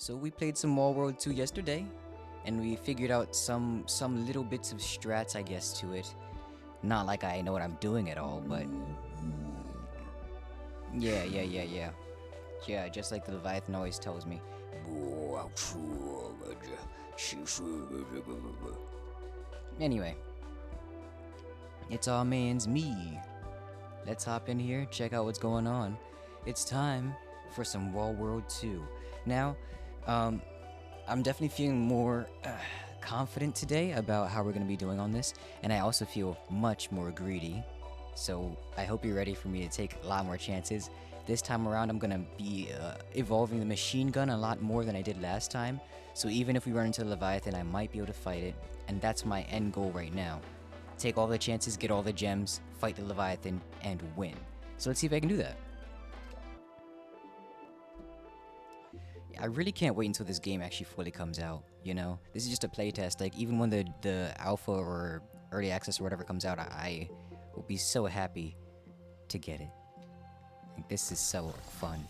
So we played some Wall World 2 yesterday, and we figured out some little bits of strats, I guess, to it. Not like I know what I'm doing at all, but yeah. Yeah, just like the Leviathan always tells me. Anyway, it's our man's me. Let's hop in here, check out what's going on. It's time for some Wall World 2. Now, I'm definitely feeling more confident today about how we're going to be doing on this, and I also feel much more greedy. So I hope you're ready for me to take a lot more chances. This time around, I'm going to be evolving the machine gun a lot more than I did last time. So even if we run into the Leviathan, I might be able to fight it, and that's my end goal right now. Take all the chances, get all the gems, fight the Leviathan, and win. So let's see if I can do that. I really can't wait until this game actually fully comes out, you know? This is just a playtest. Like, even when the alpha or early access or whatever comes out, I will be so happy to get it. Like, this is so fun.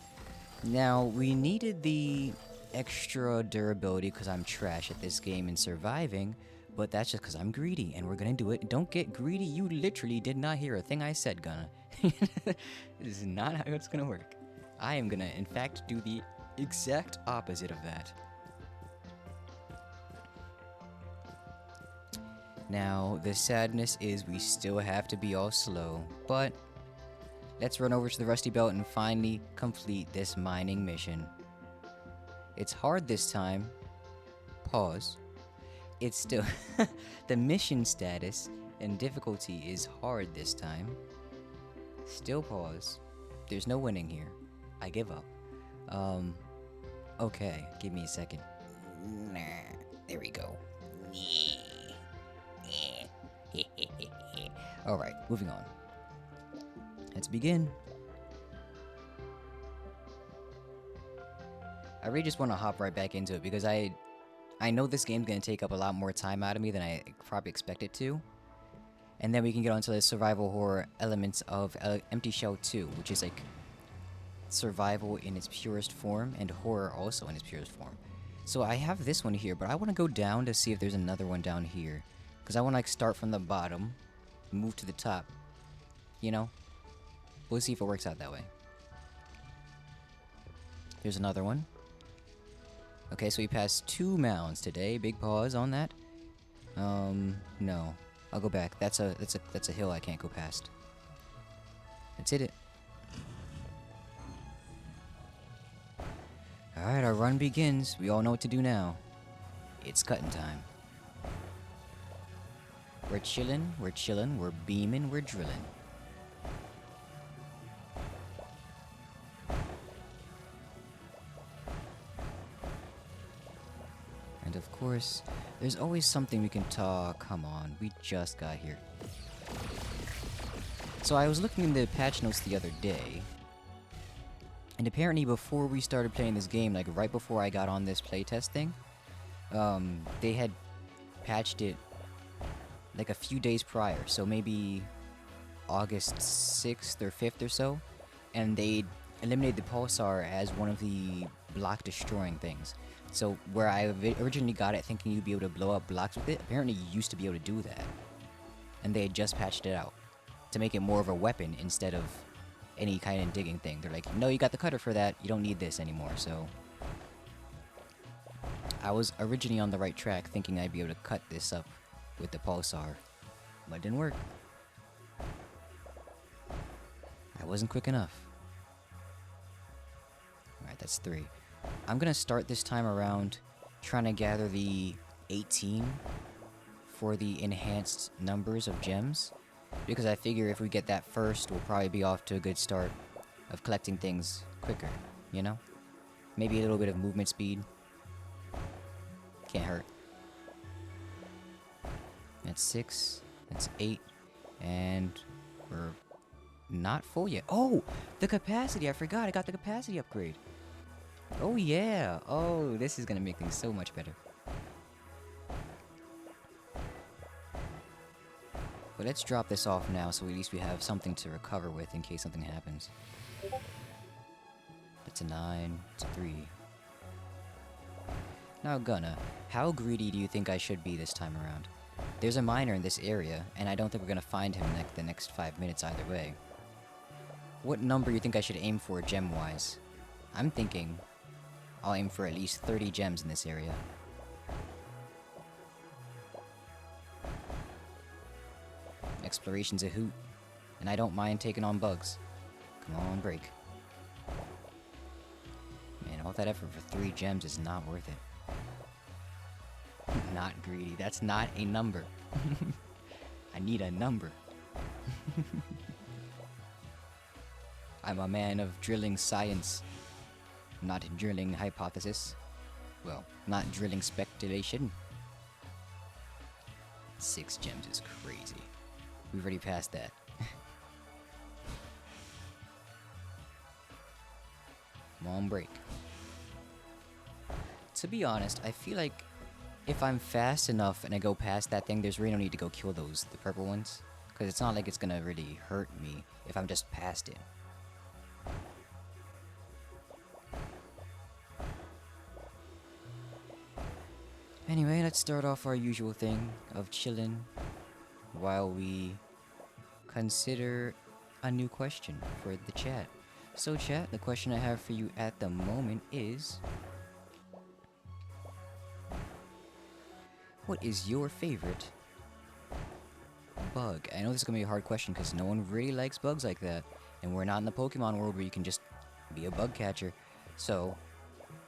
Now, we needed the extra durability because I'm trash at this game and surviving, but that's just because I'm greedy, and we're gonna do it. Don't get greedy. You literally did not hear a thing I said, Gunna. This is not how it's gonna work. I am gonna, in fact, do the exact opposite of that. Now, the sadness is we still have to be all slow, but let's run over to the Rusty Belt and finally complete this mining mission. It's hard this time. Pause. It's still... the mission status and difficulty is hard this time. Still pause. There's no winning here. I give up. Okay, give me a second. There we go. Alright, moving on. Let's begin. I really just want to hop right back into it because I know this game's going to take up a lot more time out of me than I probably expect it to. And then we can get onto the survival horror elements of Empty Shell 2, which is like survival in its purest form and horror also in its purest form. So I have this one here, but I want to go down to see if there's another one down here. Because I want to like start from the bottom, move to the top, you know? We'll see if it works out that way. There's another one. Okay, so we passed 2 mounds today. Big pause on that. No. I'll go back. That's a hill I can't go past. Let's hit it. Alright, our run begins. We all know what to do now. It's cutting time. We're chillin', we're beaming, we're drilling. And of course, there's always something we can talk. Come on, we just got here. So I was looking in the patch notes the other day, and apparently before we started playing this game, like right before I got on this playtest thing, they had patched it like a few days prior, so maybe August 6th or 5th or so, and they eliminated the pulsar as one of the block destroying things. So where I originally got it thinking you'd be able to blow up blocks with it, apparently you used to be able to do that. And they had just patched it out to make it more of a weapon instead of any kind of digging thing. They're like, no, you got the cutter for that, you don't need this anymore. So I was originally on the right track thinking I'd be able to cut this up with the pulsar, but it didn't work. I wasn't quick enough. Alright, that's 3. I'm gonna start this time around trying to gather the 18 for the enhanced numbers of gems, because I figure if we get that first, we'll probably be off to a good start of collecting things quicker, you know? Maybe a little bit of movement speed. Can't hurt. That's 6, that's 8, and we're not full yet. Oh, the capacity, I forgot, I got the capacity upgrade. Oh yeah, oh, this is gonna make things so much better. But let's drop this off now so at least we have something to recover with in case something happens. That's a 9, it's a 3. Now, Gunna, how greedy do you think I should be this time around? There's a miner in this area, and I don't think we're gonna find him in the next 5 minutes either way. What number you think I should aim for gem-wise? I'm thinking I'll aim for at least 30 gems in this area. Exploration's a hoot, and I don't mind taking on bugs. Come on, break. Man, all that effort for 3 gems is not worth it. Not greedy. That's not a number. I need a number. I'm a man of drilling science, not drilling hypothesis. Well, not drilling speculation. 6 gems is crazy. We've already passed that. Come on, break. To be honest, I feel like if I'm fast enough and I go past that thing, there's really no need to go kill the purple ones. Because it's not like it's gonna really hurt me if I'm just past it. Anyway, let's start off our usual thing of chilling while we consider a new question for the chat. So chat, the question I have for you at the moment is, what is your favorite bug? I know this is gonna be a hard question because no one really likes bugs like that, and we're not in the Pokemon world where you can just be a bug catcher. So,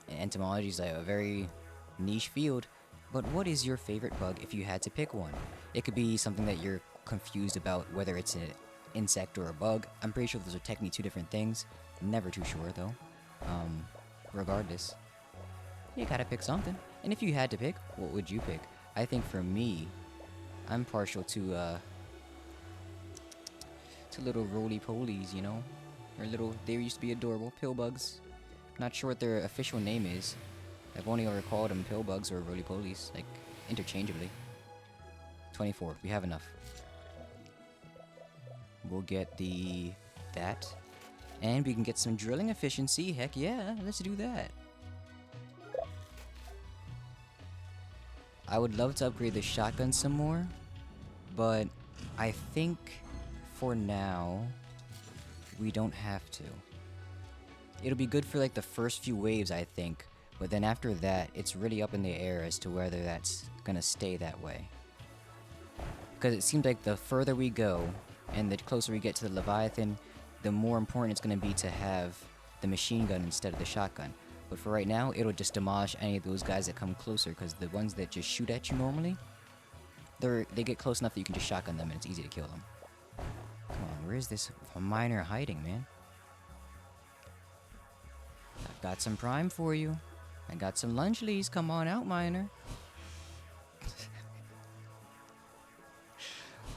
entomology is like a very niche field. But what is your favorite bug if you had to pick one? It could be something that you're confused about, whether it's an insect or a bug. I'm pretty sure those are technically 2 different things. Never too sure though. Regardless, you gotta pick something. And if you had to pick, what would you pick? I think for me, I'm partial to little roly-polies, you know? Or they used to be adorable, pill bugs. Not sure what their official name is. I've only ever called them pill bugs or roly-polies, like, interchangeably. 24, we have enough. We'll get that. And we can get some drilling efficiency, heck yeah, let's do that. I would love to upgrade the shotgun some more, but I think for now, we don't have to. It'll be good for like the first few waves, I think, but then after that, it's really up in the air as to whether that's gonna stay that way. Because it seems like the further we go, and the closer we get to the Leviathan, the more important it's gonna be to have the machine gun instead of the shotgun. But for right now, it'll just demolish any of those guys that come closer, because the ones that just shoot at you normally, they get close enough that you can just shotgun them and it's easy to kill them. Come on, where is this miner hiding, man? I've got some prime for you. I got some lunch leaves. Come on out, miner.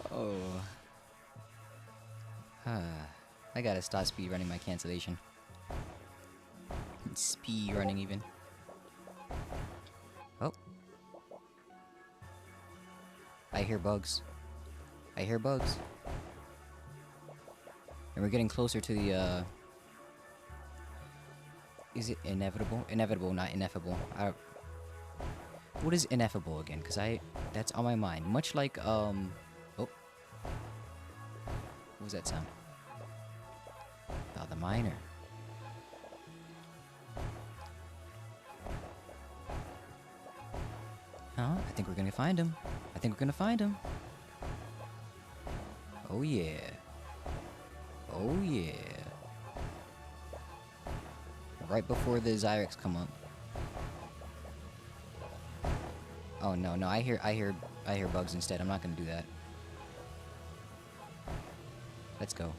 Oh. I gotta stop speed running my cancellation. Speed running even. Oh. I hear bugs. I hear bugs. And we're getting closer to the, Is it inevitable? Inevitable, not ineffable. What is ineffable again? Because that's on my mind. Much like, oh. What was that sound? Oh, the miner. Huh? I think we're gonna find him. I think we're gonna find him. Oh yeah. Oh yeah. Right before the Zyrex come up. Oh no, I hear bugs instead. I'm not gonna do that. Let's go.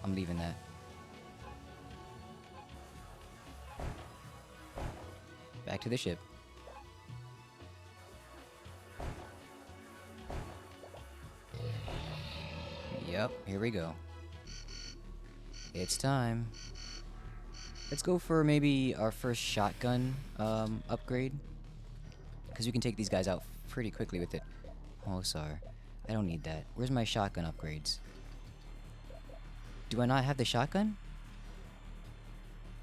I'm leaving that. Back to the ship. Yep, here we go. It's time. Let's go for maybe our first shotgun upgrade. Because we can take these guys out pretty quickly with it. Oh, sorry. I don't need that. Where's my shotgun upgrades? Do I not have the shotgun?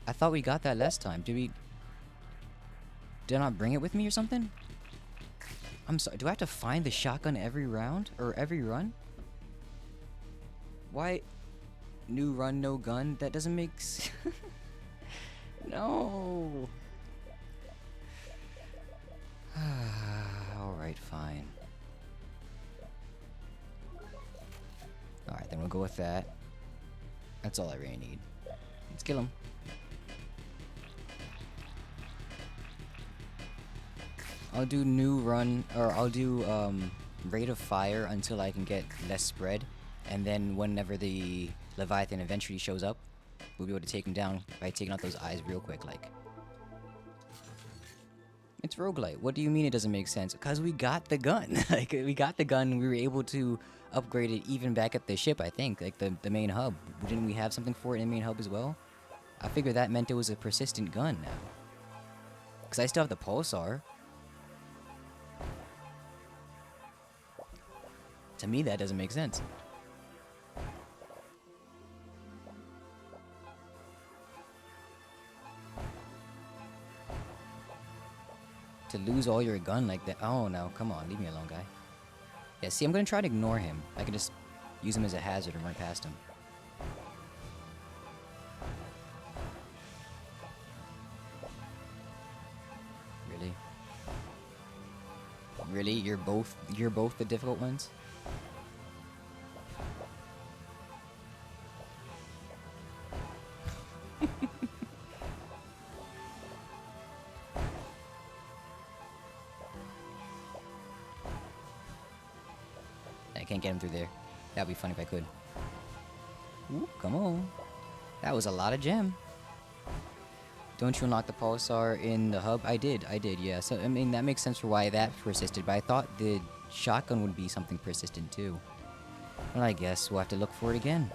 I thought we got that last time. Did we? Did I not bring it with me or something? I'm sorry. Do I have to find the shotgun every round? Or every run? Why? New run, no gun? That doesn't make sense. No. Alright, fine. Alright, then we'll go with that. That's all I really need. Let's kill him. I'll do new run, or I'll do rate of fire until I can get less spread. And then whenever the Leviathan eventually shows up, we'll be able to take him down by taking out those eyes real quick, like. It's roguelite. What do you mean it doesn't make sense? Because we got the gun. Like, we got the gun, we were able to upgrade it even back at the ship, I think. Like, the main hub. Didn't we have something for it in the main hub as well? I figured that meant it was a persistent gun now. Because I still have the pulsar. To me, that doesn't make sense. To lose all your gun like that. Oh no, come on, leave me alone, guy. Yeah, see, I'm gonna try to ignore him. I can just use him as a hazard and run past him. Really? Really? You're both the difficult ones? I can't get him through there. That'd be funny if I could. Ooh, come on. That was a lot of gem. Don't you unlock the pulsar in the hub? I did, yeah. So, I mean, that makes sense for why that persisted, but I thought the shotgun would be something persistent too. Well, I guess we'll have to look for it again.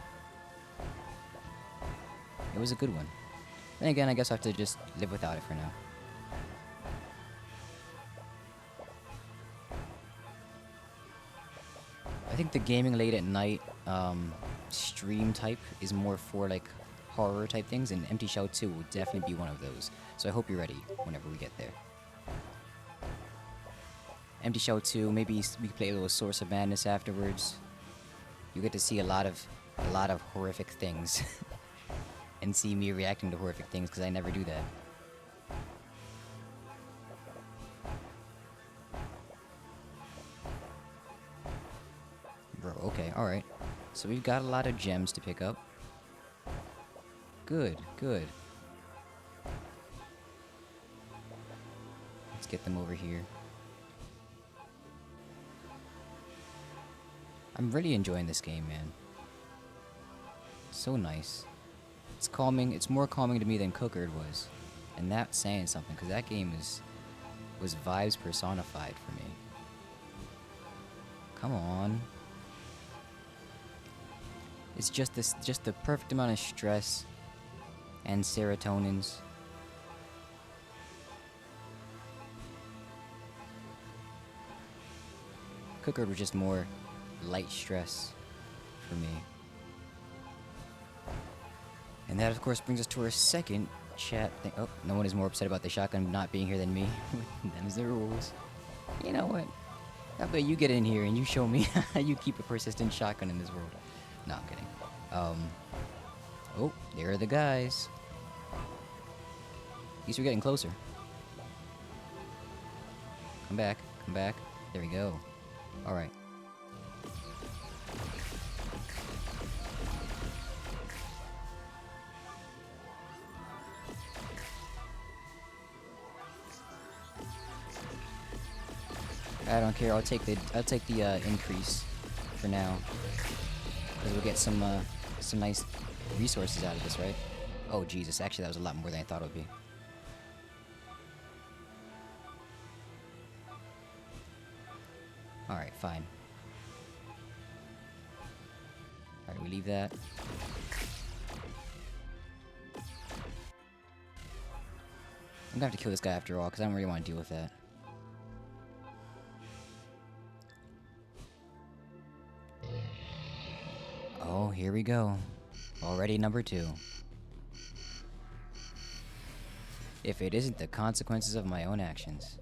It was a good one. Then again, I guess I have to just live without it for now. I think the gaming late at night stream type is more for like horror type things, and Empty Shell 2 will definitely be one of those. So I hope you're ready whenever we get there. Empty Shell 2, maybe we can play a little Source of Madness afterwards. You get to see a lot of horrific things. And see me reacting to horrific things, because I never do that. Bro, okay, alright. So we've got a lot of gems to pick up. Good, good. Let's get them over here. I'm really enjoying this game, man. So nice. It's calming. It's more calming to me than Cookerd was. And that's saying something, because that game was vibes personified for me. Come on. It's just the perfect amount of stress and serotonins. Cookerd was just more light stress for me. And that, of course, brings us to our second chat thing. Oh, no one is more upset about the shotgun not being here than me. Them's the rules. You know what? How about you get in here and you show me how you keep a persistent shotgun in this world? No, I'm kidding. Oh, there are the guys. At least we're getting closer. Come back, come back. There we go. Alright. I don't care. I'll take the increase for now, because we'll get some nice resources out of this, right? Oh Jesus! Actually, that was a lot more than I thought it would be. All right, fine. All right, we leave that. I'm gonna have to kill this guy after all, because I don't really want to deal with that. Oh, here we go. Already number 2. if it isn't the consequences of my own actions.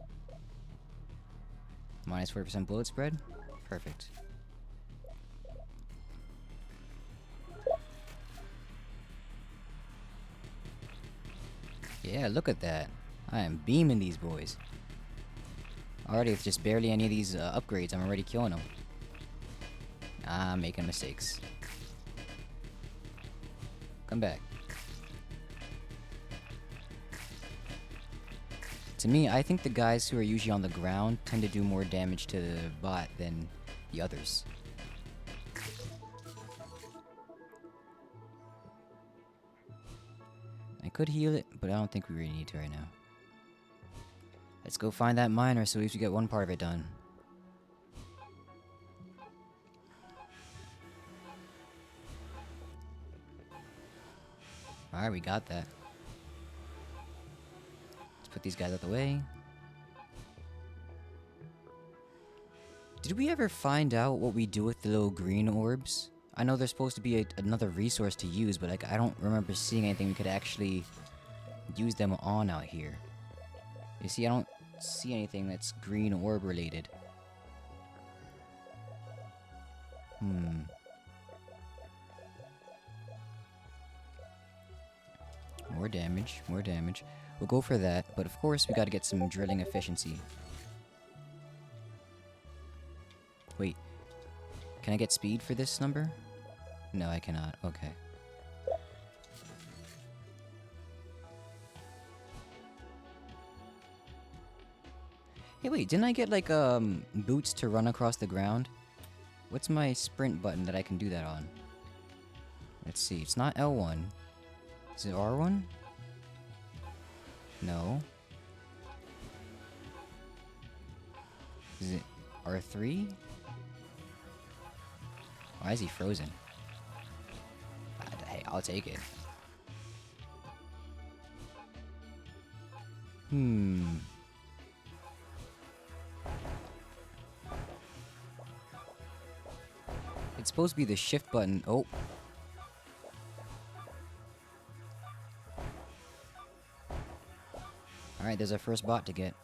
Minus 40% bullet spread? Perfect. Yeah, look at that. I am beaming these boys. Already with just barely any of these upgrades, I'm already killing them. I'm making mistakes. Come back. To me, I think the guys who are usually on the ground tend to do more damage to the bot than the others. I could heal it, but I don't think we really need to right now. Let's go find that miner so at least we get one part of it done. Alright, we got that. Let's put these guys out the way. Did we ever find out what we do with the little green orbs? I know there's supposed to be another resource to use, but like I don't remember seeing anything we could actually use them on out here. You see, I don't see anything that's green orb related. More damage, more damage. We'll go for that, but of course we gotta get some drilling efficiency. Wait, can I get speed for this number? No, I cannot. Okay. Hey, wait, didn't I get, like, boots to run across the ground? What's my sprint button that I can do that on? Let's see, it's not L1. Is it R1? No. Is it R3? Why is he frozen? Hey, I'll take it. It's supposed to be the shift button. Oh. Alright, there's our first bot to get.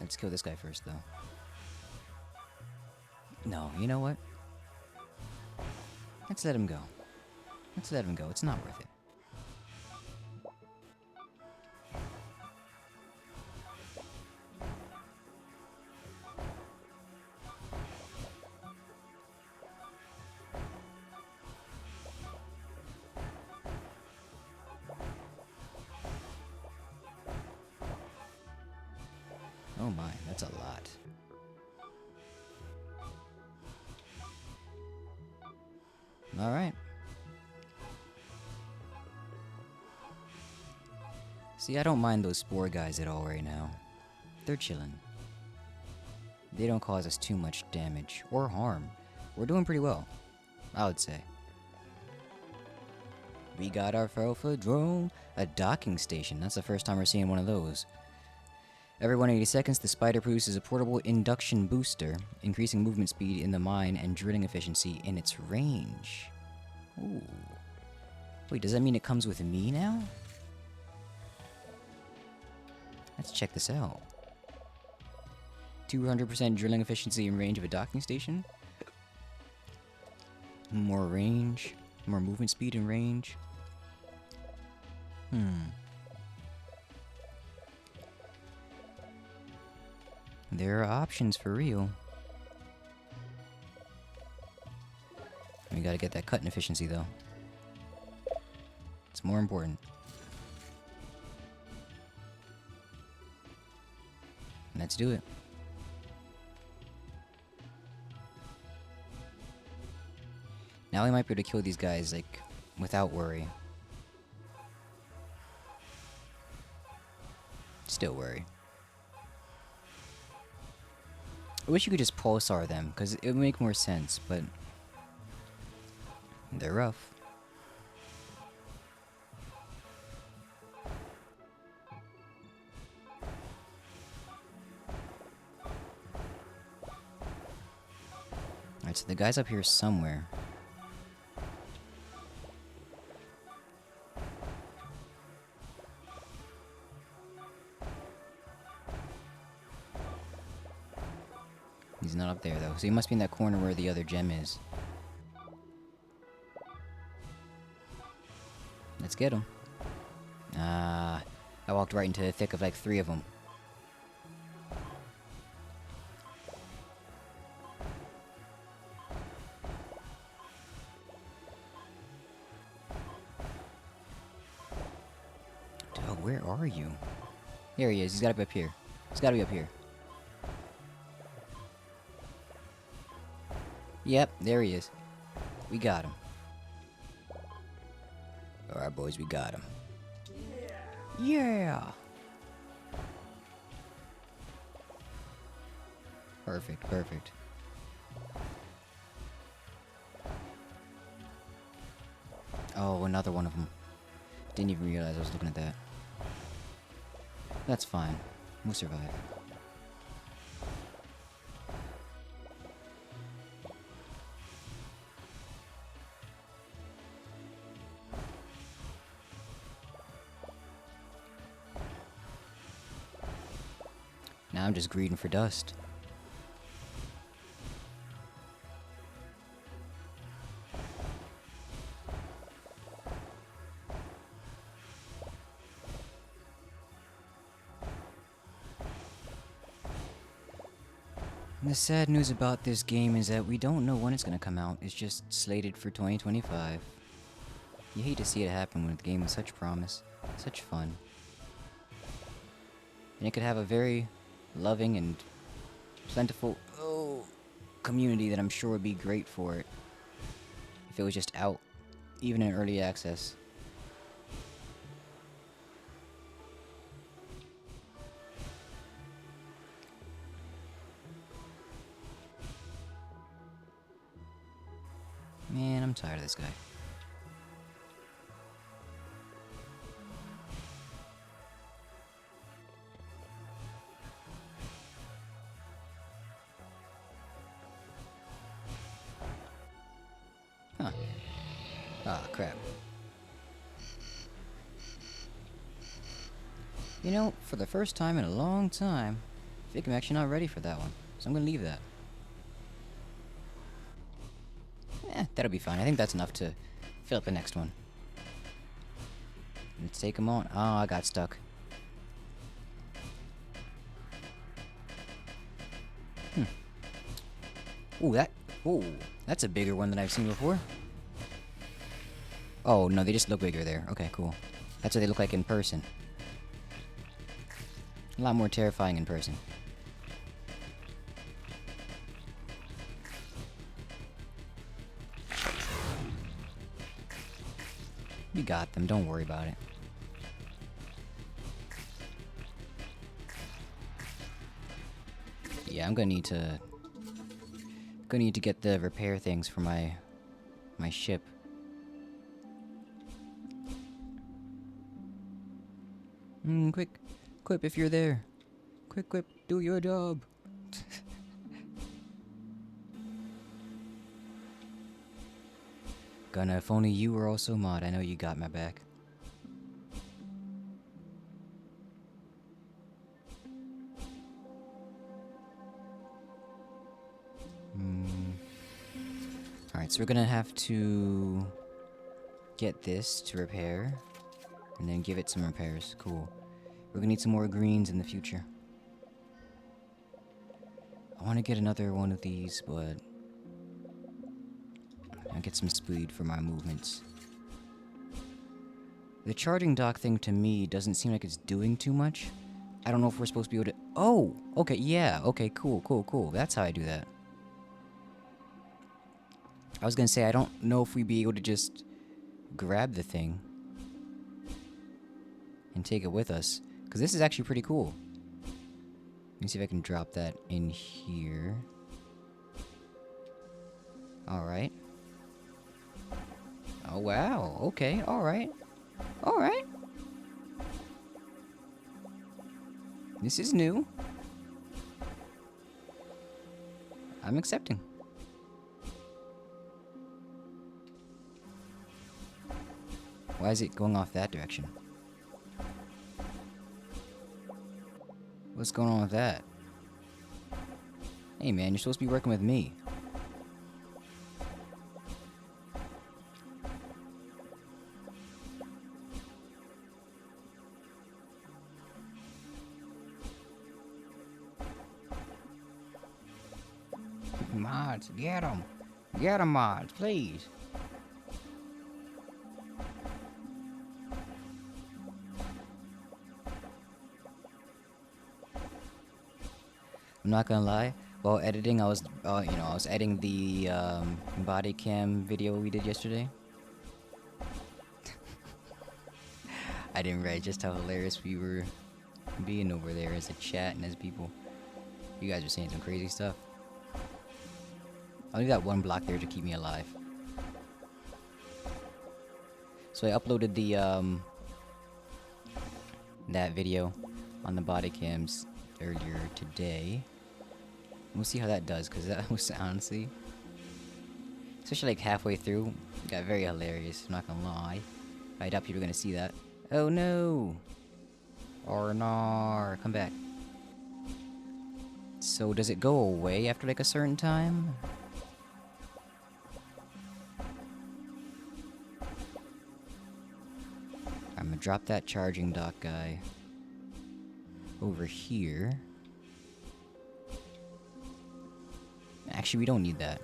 Let's kill this guy first, though. No, you know what? Let's let him go. Let's let him go. It's not worth it. Oh my, that's a lot. Alright. See, I don't mind those spore guys at all right now. They're chillin'. They don't cause us too much damage or harm. We're doing pretty well, I would say. We got our Alpha drone, a docking station. That's the first time we're seeing one of those. Every 180 seconds, the spider produces a portable induction booster, increasing movement speed in the mine and drilling efficiency in its range. Ooh. Wait, does that mean it comes with me now? Let's check this out. 200% drilling efficiency in range of a docking station. More range. More movement speed and range. There are options for real. We gotta get that cutting efficiency though. It's more important. Let's do it. Now we might be able to kill these guys, like, without worry. Still worry. I wish you could just pulsar them, because it would make more sense, but they're rough. Alright, so the guy's up here somewhere. He's not up there, though. So he must be in that corner where the other gem is. Let's get him. Ah, I walked right into the thick of like 3 of them. Dog, where are you? There he is. He's got to be up here. He's got to be up here. Yep, there he is. We got him. Alright, boys, we got him. Yeah! Perfect, perfect. Oh, another one of them. Didn't even realize I was looking at that. That's fine. We'll survive. Now I'm just greeding for dust. The sad news about this game is that we don't know when it's gonna come out. It's just slated for 2025. You hate to see it happen when the game has such promise, such fun. And it could have a very loving and plentiful community that I'm sure would be great for it if it was just out, even in early access. Man, I'm tired of this guy. Huh. Ah, crap. You know, for the first time in a long time, I think I'm actually not ready for that one. So I'm gonna leave that. That'll be fine. I think that's enough to fill up the next one. Let's take him on. Oh, I got stuck. Ooh, that's a bigger one than I've seen before. Oh, no, they just look bigger there. Okay, cool. That's what they look like in person. A lot more terrifying in person. We got them, don't worry about it. Yeah, I'm gonna need to get the repair things for my ship. Quick, Quip, if you're there. Quick, Quip, do your job. Gunna, if only you were also mod, I know you got my back. Alright, so we're gonna have to get this to repair, and then give it some repairs. Cool. We're gonna need some more greens in the future. I want to get another one of these, but I'll get some speed for my movements. The charging dock thing to me doesn't seem like it's doing too much. I don't know if we're supposed to be able to... Oh! Okay, yeah. Okay, cool. That's how I do that. I was gonna say, I don't know if we'd be able to just grab the thing and take it with us, because this is actually pretty cool. Let me see if I can drop that in here. Alright. Oh, wow. Okay, alright. Alright. This is new. I'm accepting. Why is it going off that direction? What's going on with that? Hey man, you're supposed to be working with me. Mods, get him. Get him, mods, please. I'm not gonna lie. While editing, I was, I was editing the body cam video we did yesterday. I didn't realize just how hilarious we were being over there as a chat and as people. You guys are saying some crazy stuff. I only got one block there to keep me alive. So I uploaded the that video on the body cams earlier today. We'll see how that does, because that was honestly, especially like halfway through, got very hilarious. I'm not gonna lie. I doubt people are gonna see that. Oh no! Arnar, come back. So does it go away after like a certain time? I'm gonna drop that charging dock guy over here. Actually, we don't need that.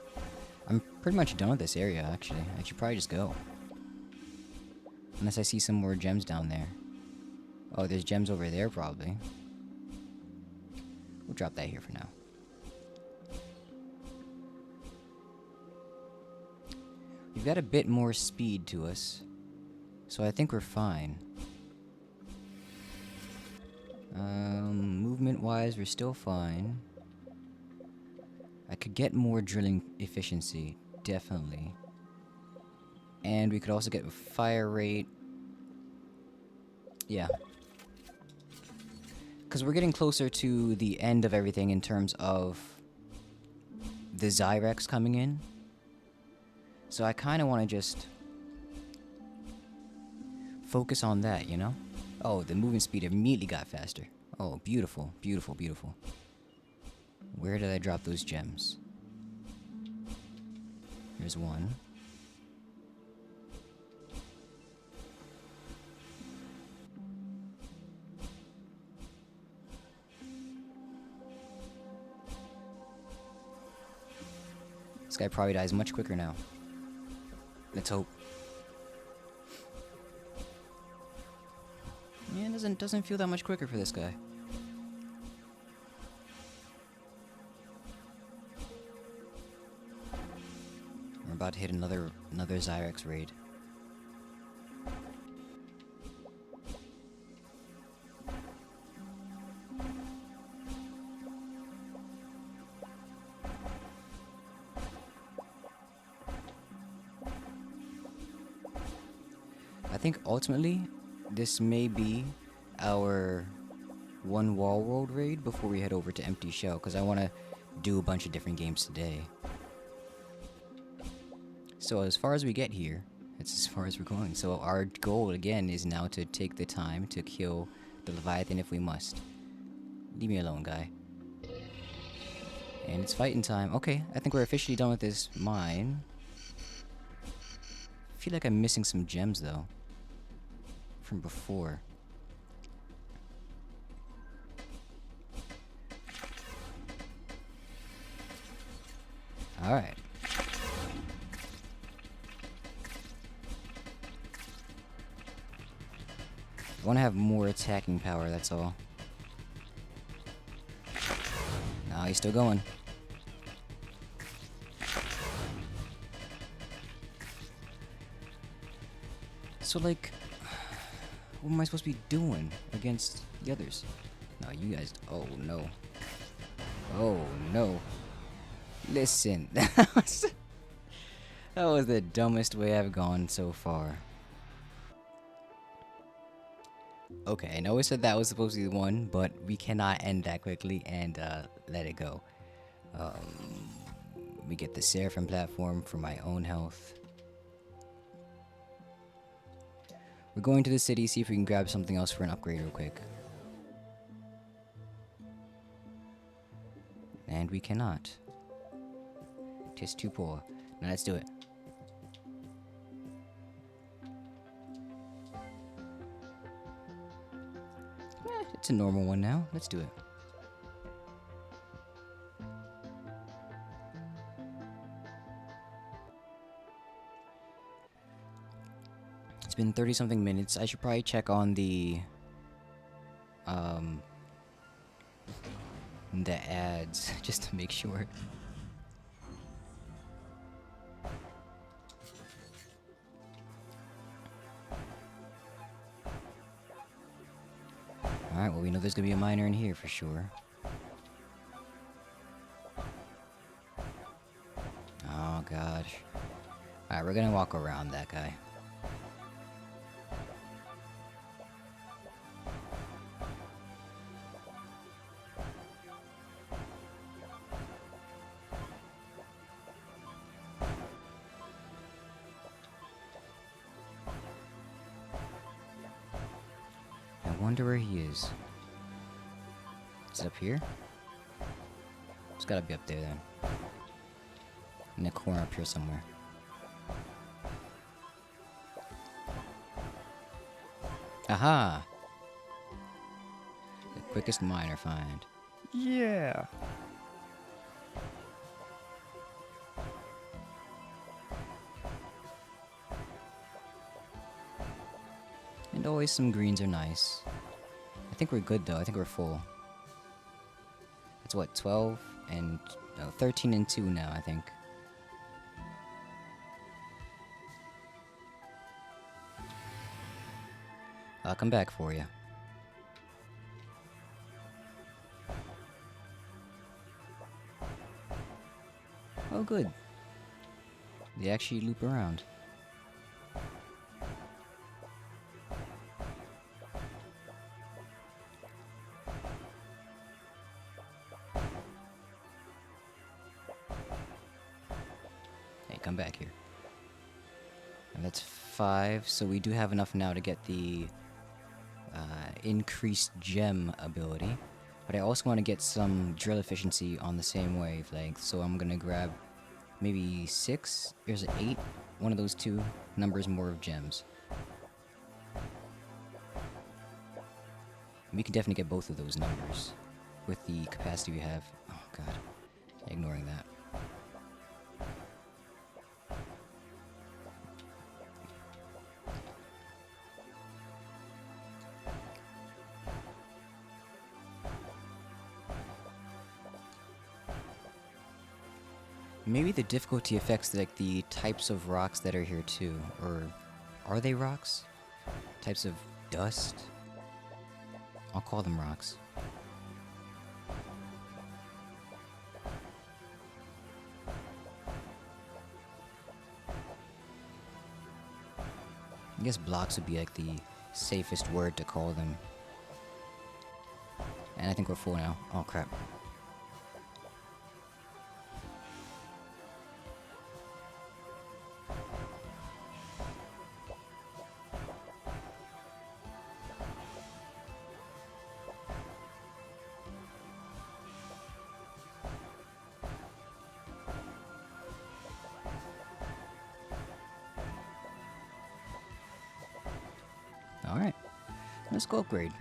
I'm pretty much done with this area, actually. I should probably just go. Unless I see some more gems down there. Oh, there's gems over there, probably. We'll drop that here for now. We've got a bit more speed to us, so I think we're fine. Movement-wise, we're still fine. I could get more drilling efficiency, definitely. And we could also get fire rate. Yeah. Because we're getting closer to the end of everything in terms of the Zyrex coming in. So I kind of want to just focus on that, you know? Oh, the movement speed immediately got faster. Oh, beautiful, beautiful, beautiful. Where did I drop those gems? Here's one. This guy probably dies much quicker now. Let's hope. Yeah, it doesn't feel that much quicker for this guy. We're about to hit another Zyrex raid. I think ultimately this may be our one wall world raid before we head over to Empty Shell, because I want to do a bunch of different games today. So as far as we get here, it's as far as we're going. So our goal again is now to take the time to kill the Leviathan if we must. Leave me alone, guy. And it's fighting time. Okay, I think we're officially done with this mine. I feel like I'm missing some gems though from before. Alright. I want to have more attacking power, that's all. Nah, he's still going. So, like, what am I supposed to be doing against the others? No, you guys. Oh, no. Oh, no. Listen. That was the dumbest way I've gone so far. Okay, I know we said that was supposed to be the one, but we cannot end that quickly and let it go. We get the Seraphim platform for my own health. We're going to the city, see if we can grab something else for an upgrade real quick. And we cannot. Tis too poor. Now let's do it. It's a normal one now. Let's do it. It's been 30 something minutes. I should probably check on the ads just to make sure. Alright, well, we know there's gonna be a miner in here for sure. Oh, gosh. Alright, we're gonna walk around that guy. I wonder where he is. Is it up here? It's gotta be up there then. In the corner up here somewhere. Aha! The quickest miner find. Yeah. And always some greens are nice. I think we're good though. I think we're full. It's what, 12 and 13 and 2 now, I think. I'll come back for you. Oh, good. They actually loop around. Hey, come back here. And that's 5, so we do have enough now to get the increased gem ability. But I also want to get some drill efficiency on the same wavelength, so I'm gonna grab maybe 6, there's 8, one of those two numbers more of gems. We can definitely get both of those numbers with the capacity we have. Oh god, ignoring that. Maybe the difficulty affects like the types of rocks that are here too, or are they rocks? Types of dust? I'll call them rocks. I guess blocks would be like the safest word to call them. And I think we're full now. Oh crap. Alright, let's go upgrade.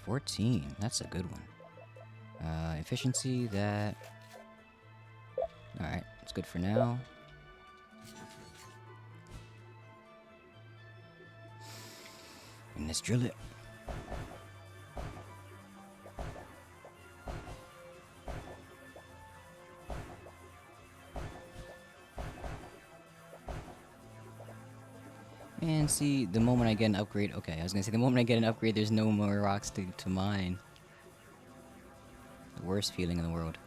$14, that's a good one. Efficiency, that... Alright, it's good for now. And let's drill it. And see, the moment I get an upgrade... Okay, I was gonna say, the moment I get an upgrade, there's no more rocks to mine. The worst feeling in the world.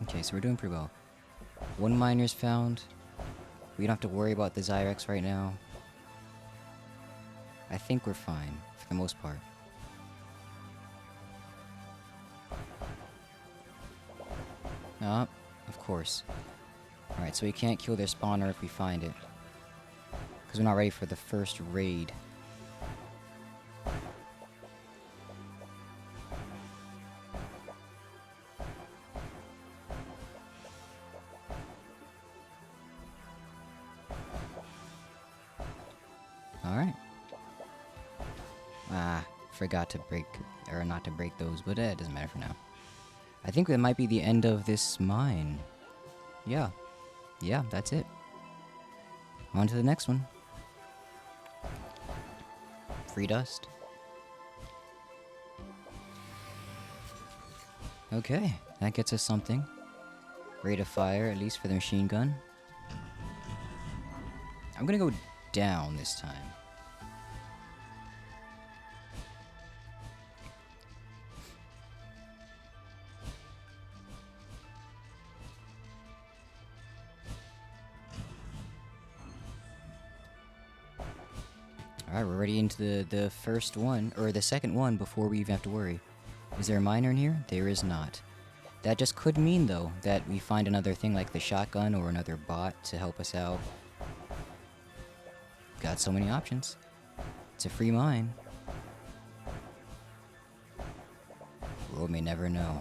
Okay, so we're doing pretty well. 1 miner's found. We don't have to worry about the Zyrex right now. I think we're fine, for the most part. Of course. Alright, so we can't kill their spawner if we find it. Because we're not ready for the first raid. Alright. Forgot to break, or not to break those, but it doesn't matter for now. I think that might be the end of this mine. Yeah. Yeah, that's it. On to the next one. Free dust. Okay, that gets us something. Rate of fire, at least for the machine gun. I'm gonna go down this time. Alright, we're ready into the first one, or the second one before we even have to worry. Is there a miner in here? There is not. That just could mean, though, that we find another thing like the shotgun or another bot to help us out. Got so many options. It's a free mine. World may never know.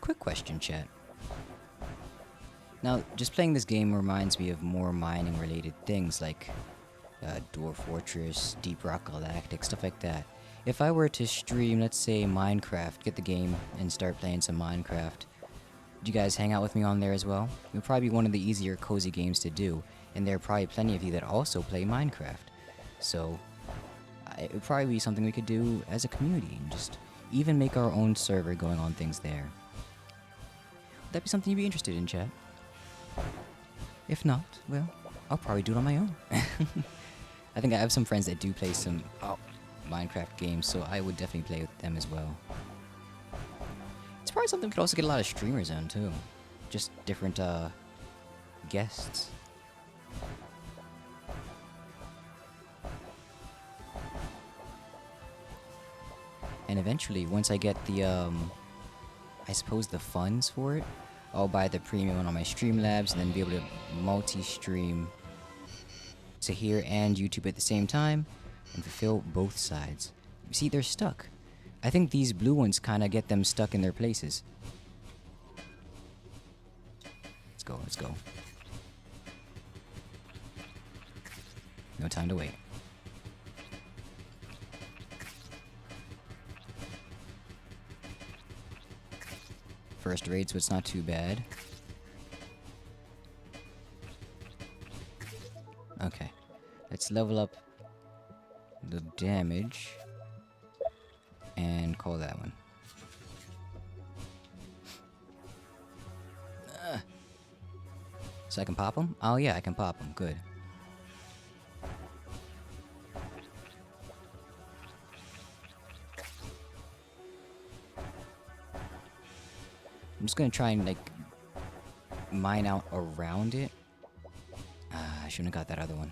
Quick question, chat. Now, just playing this game reminds me of more mining-related things like Dwarf Fortress, Deep Rock Galactic, stuff like that. If I were to stream, let's say, Minecraft, get the game and start playing some Minecraft, would you guys hang out with me on there as well? It would probably be one of the easier, cozy games to do, and there are probably plenty of you that also play Minecraft. So, it would probably be something we could do as a community, and just even make our own server going on things there. Would that be something you'd be interested in, chat? If not, well, I'll probably do it on my own. I think I have some friends that do play some Minecraft games, so I would definitely play with them as well. It's probably something we could also get a lot of streamers on, too. Just different, guests. And eventually, once I get the, I suppose the funds for it, I'll buy the premium one on my Streamlabs and then be able to multi-stream to here and YouTube at the same time and fulfill both sides. You see, they're stuck. I think these blue ones kind of get them stuck in their places. Let's go, let's go. No time to wait. First raid, so it's not too bad. Okay. Let's level up the damage and call that one. So I can pop them? Oh yeah, I can pop them. Good. I'm just gonna try and, like, mine out around it. I shouldn't have got that other one.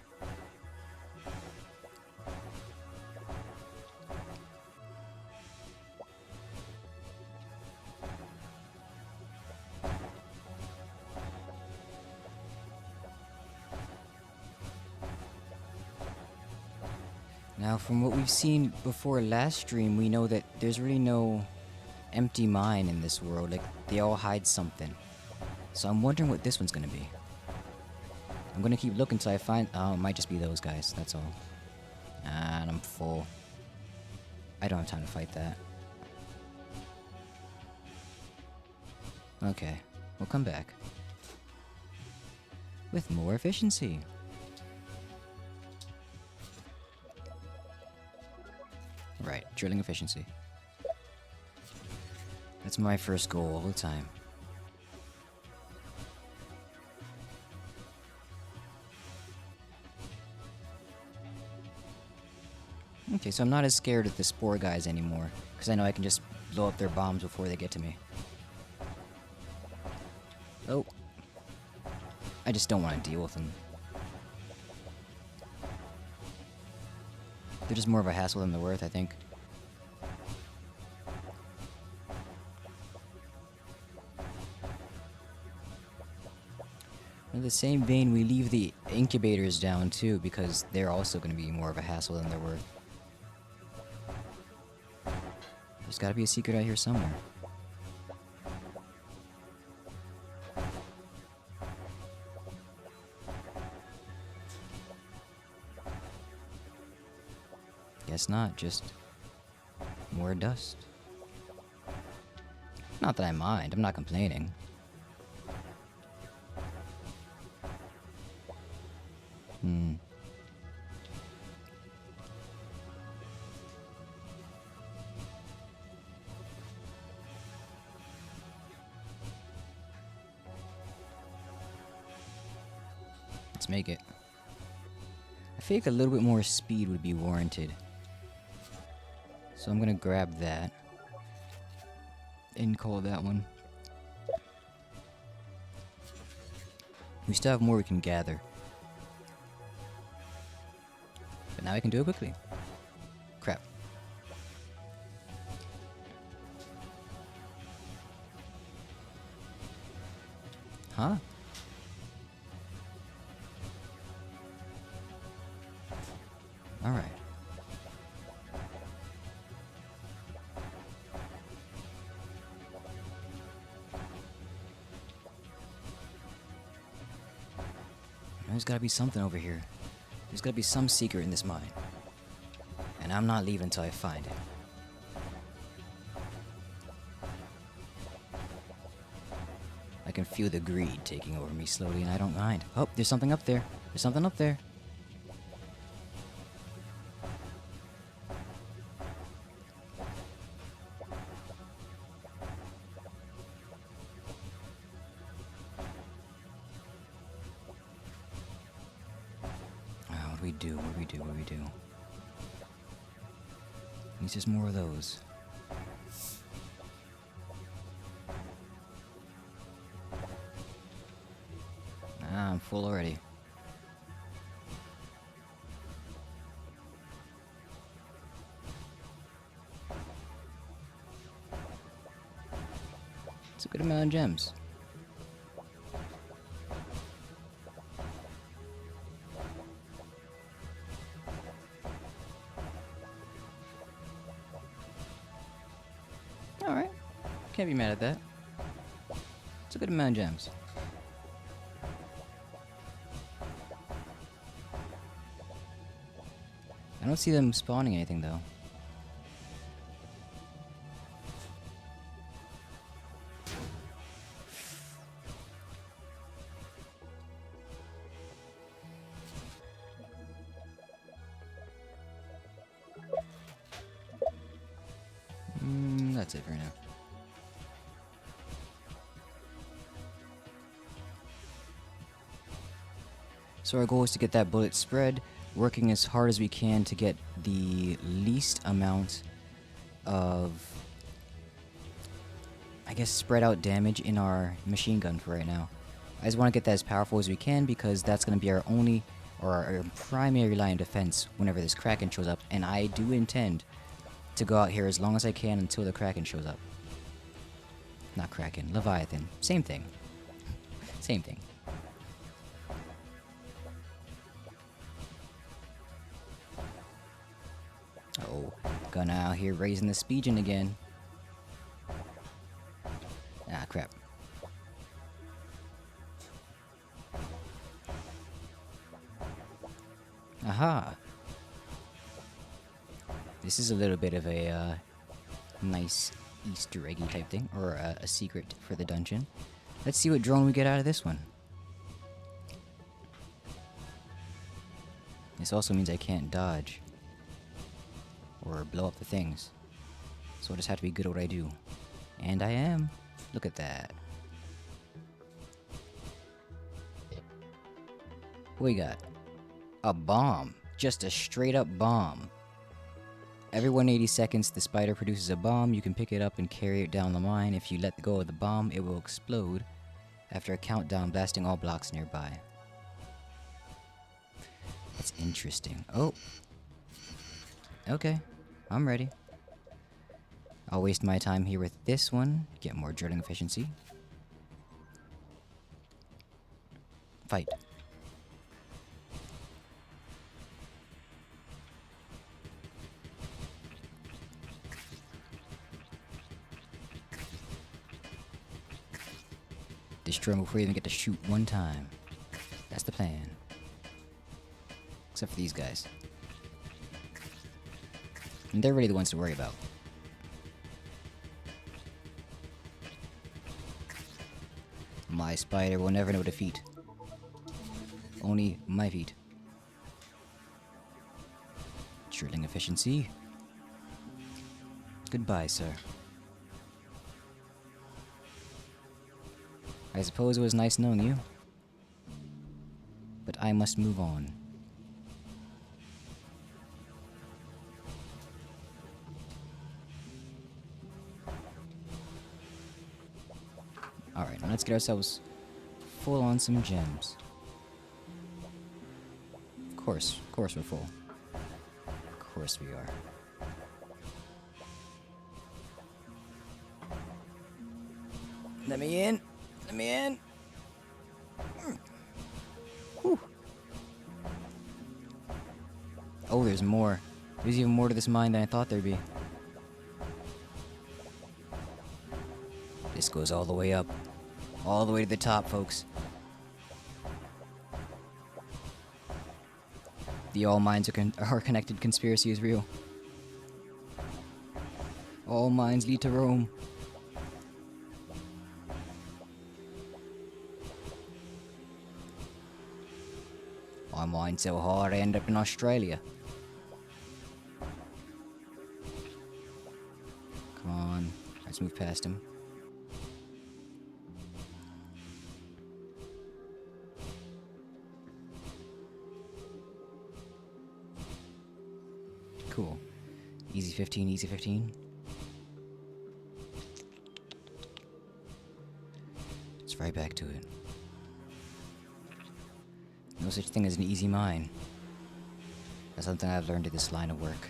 Now, from what we've seen before last stream, we know that there's really no empty mine in this world. Like, they all hide something. So I'm wondering what this one's gonna be. I'm gonna keep looking till I find... Oh, it might just be those guys, that's all. And I'm full. I don't have time to fight that. Okay, we'll come back. With more efficiency. Right, drilling efficiency. That's my first goal all the time. Okay, so I'm not as scared of the spore guys anymore, because I know I can just blow up their bombs before they get to me. Oh. I just don't want to deal with them. They're just more of a hassle than they're worth, I think. In the same vein, we leave the incubators down too, because they're also going to be more of a hassle than they're worth. There's got to be a secret out here somewhere. Guess not, just more dust. Not that I mind, I'm not complaining. Let's make it. I feel like a little bit more speed would be warranted. So I'm gonna grab that and call that one. We still have more we can gather. But now I can do it quickly. Crap. Huh? Alright. There's gotta be something over here. There's gotta be some secret in this mine. And I'm not leaving until I find it. I can feel the greed taking over me slowly, and I don't mind. Oh, there's something up there. There's something up there. What do we do? What do we do? What do we do? Needs just more of those. I'm full already. It's a good amount of gems. Alright. Can't be mad at that. It's a good amount of gems. I don't see them spawning anything though. That's it for now. So our goal is to get that bullet spread, working as hard as we can to get the least amount of, I guess, spread out damage in our machine gun for right now. I just want to get that as powerful as we can because that's going to be our only, or our primary line of defense whenever this Kraken shows up, and I do intend to go out here as long as I can until the Kraken shows up. Not Kraken, Leviathan. Same thing. Same thing. Oh, Gunna out here raising the speeding again. Ah, crap. Aha! This is a little bit of a nice Easter eggy type thing, or a secret for the dungeon. Let's see what drone we get out of this one. This also means I can't dodge or blow up the things. So I just have to be good at what I do. And I am. Look at that. What we got? A bomb. Just a straight up bomb. Every 180 seconds, the spider produces a bomb. You can pick it up and carry it down the mine. If you let go of the bomb, it will explode after a countdown, blasting all blocks nearby. That's interesting. Oh. Okay. I'm ready. I'll waste my time here with this one. Get more drilling efficiency. Fight. Destroy him before you even get to shoot one time. That's the plan. Except for these guys. And they're really the ones to worry about. My spider will never know defeat. Only my feet. Drilling efficiency. Goodbye, sir. I suppose it was nice knowing you. But I must move on. Alright, now let's get ourselves full on some gems. Of course we're full. Of course we are. Let me in! Let me in! Whew. Oh, there's more. There's even more to this mine than I thought there'd be. This goes all the way up. All the way to the top, folks. The all mines are connected conspiracy is real. All mines lead to Rome. I mine so hard I end up in Australia. Come on, let's move past him. Cool. Easy 15, easy 15. It's right back to it. No such thing as an easy mine. That's something I've learned in this line of work.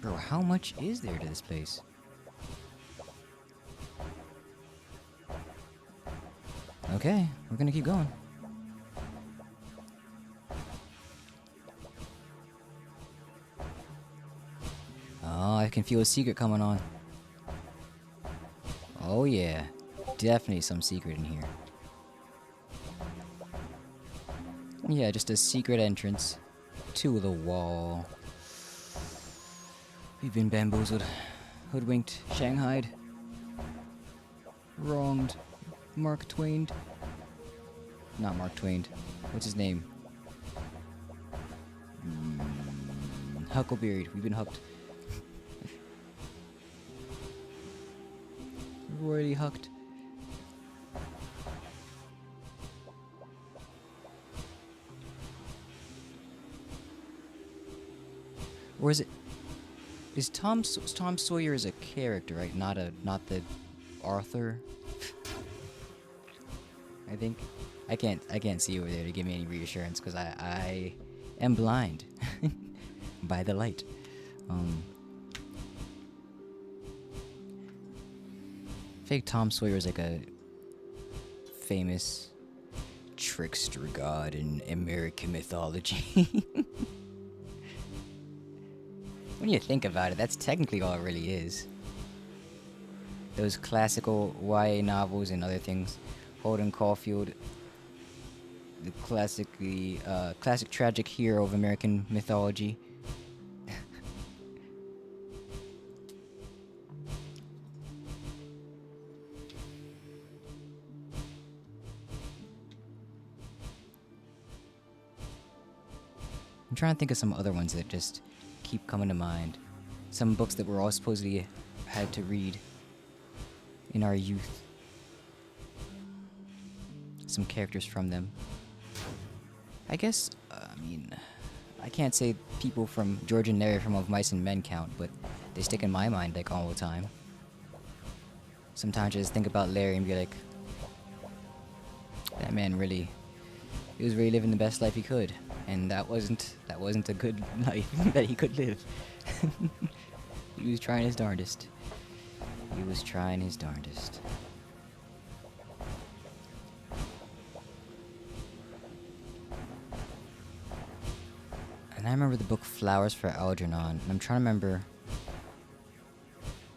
Bro, how much is there to this place? Okay, we're gonna keep going. Oh, I can feel a secret coming on. Oh yeah, definitely some secret in here. Yeah, just a secret entrance to the wall. We've been bamboozled, hoodwinked, shanghaied, wronged, Mark Twained. Not Mark Twain. What's his name? Huckleberry. We've been hooked. Royally hooked. Or is it? Is Tom Sawyer is a character, right? Not the Arthur. I think. I can't see over there to give me any reassurance because I am blind by the light. Fake Tom Sawyer is like a famous trickster god in American mythology. When you think about it, that's technically all it really is. Those classical YA novels and other things. Holden Caulfield, the classic tragic hero of American mythology. I'm trying to think of some other ones that just keep coming to mind. Some books that we're all supposedly had to read in our youth. Some characters from them. I guess, I can't say people from George and Larry from Of Mice and Men count, but they stick in my mind like all the time. Sometimes I just think about Larry and be like, That man really, he was really living the best life he could, and that wasn't a good life that he could live. He was trying his darndest. He was trying his darndest. And I remember the book Flowers for Algernon, and I'm trying to remember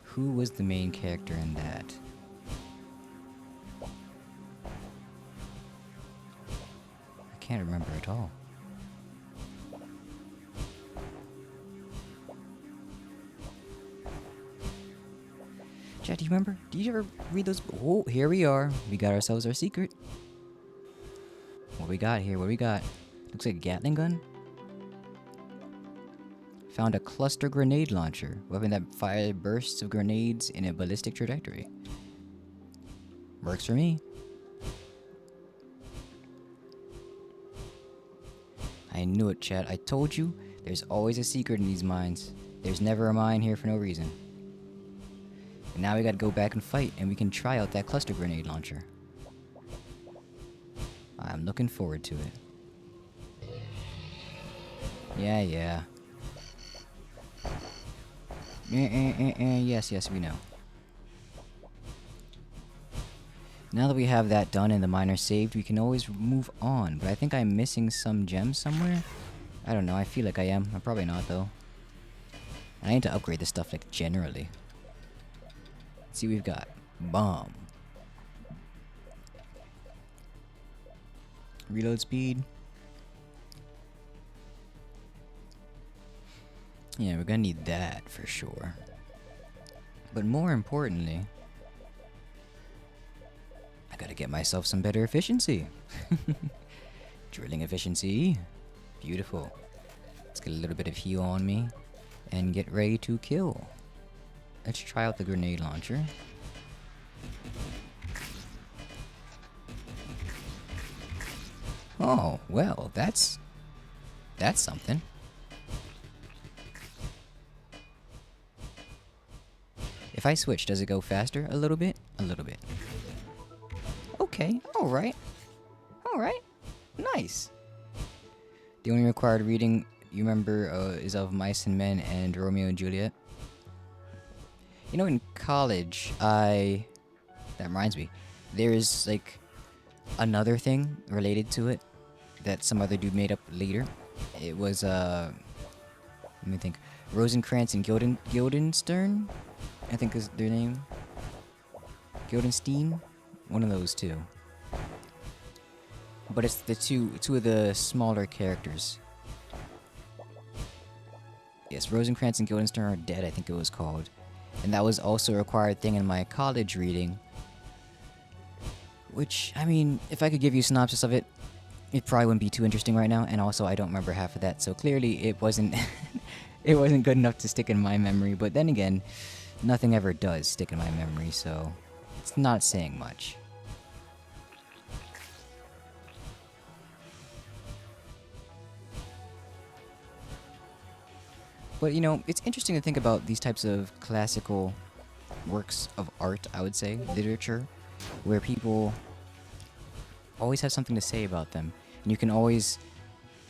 who was the main character in that. I can't remember at all. Chad, do you remember? Did you ever read those? Oh, here we are. We got ourselves our secret. What we got here? What we got? Looks like a Gatling gun. Found a cluster grenade launcher, weapon that fires bursts of grenades in a ballistic trajectory. Works for me. I knew it, chat. I told you, there's always a secret in these mines. There's never a mine here for no reason. And now we gotta go back and fight, and we can try out that cluster grenade launcher. I'm looking forward to it. Yeah. Yes, we know. Now that we have that done and the miner saved, we can always move on. But I think I'm missing some gems somewhere. I don't know, I feel like I am. I'm probably not, though. I need to upgrade this stuff, like, generally. Let's see what we've got. Bomb. Reload speed. Yeah, we're gonna need that for sure. But more importantly, I gotta get myself some better efficiency. Drilling efficiency. Beautiful. Let's get a little bit of heal on me and get ready to kill. Let's try out the grenade launcher. Oh, well, that's something. If I switch, does it go faster? A little bit? A little bit. Okay, alright. Alright. Nice. The only required reading you remember is of Mice and Men and Romeo and Juliet. You know, in college, that reminds me, there's like another thing related to it that some other dude made up later. It was, let me think, Rosencrantz and Guildenstern, I think is their name. Guildenstein? One of those two. But it's the two of the smaller characters. Yes, Rosencrantz and Guildenstern are dead, I think it was called. And that was also a required thing in my college reading. Which, I mean, if I could give you a synopsis of it, it probably wouldn't be too interesting right now. And also, I don't remember half of that, so clearly it wasn't it wasn't good enough to stick in my memory. But then again, nothing ever does stick in my memory, so it's not saying much. But, you know, it's interesting to think about these types of classical works of art, I would say, literature, where people always have something to say about them. And you can always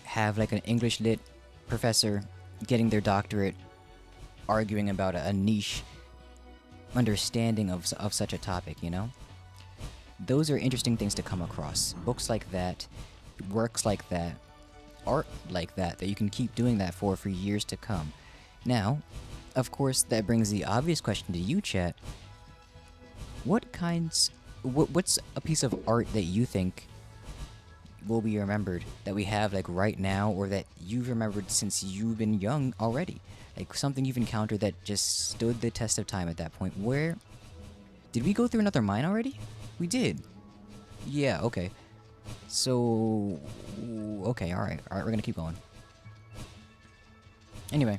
have, like, an English lit professor getting their doctorate arguing about a niche understanding of such a topic, you know? Those are interesting things to come across. Books like that, works like that, art like that you can keep doing that for years to come. Now, of course, that brings the obvious question to you, chat. What's a piece of art that you think will be remembered that we have, like, right now, or that you've remembered since you've been young already? Like, something you've encountered that just stood the test of time at that point. Where... Did we go through another mine already? We did. Yeah, okay. So... Okay, alright. Alright, we're gonna keep going. Anyway.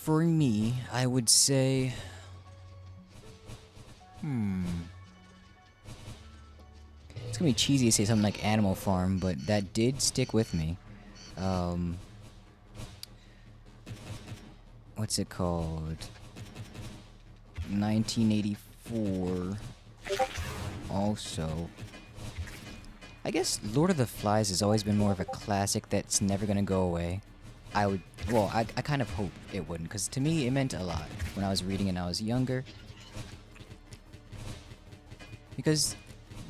For me, I would say... It's gonna be cheesy to say something like Animal Farm, but that did stick with me. What's it called? 1984. Also. I guess Lord of the Flies has always been more of a classic that's never gonna go away. I kind of hope it wouldn't, because to me it meant a lot when I was reading it and I was younger. Because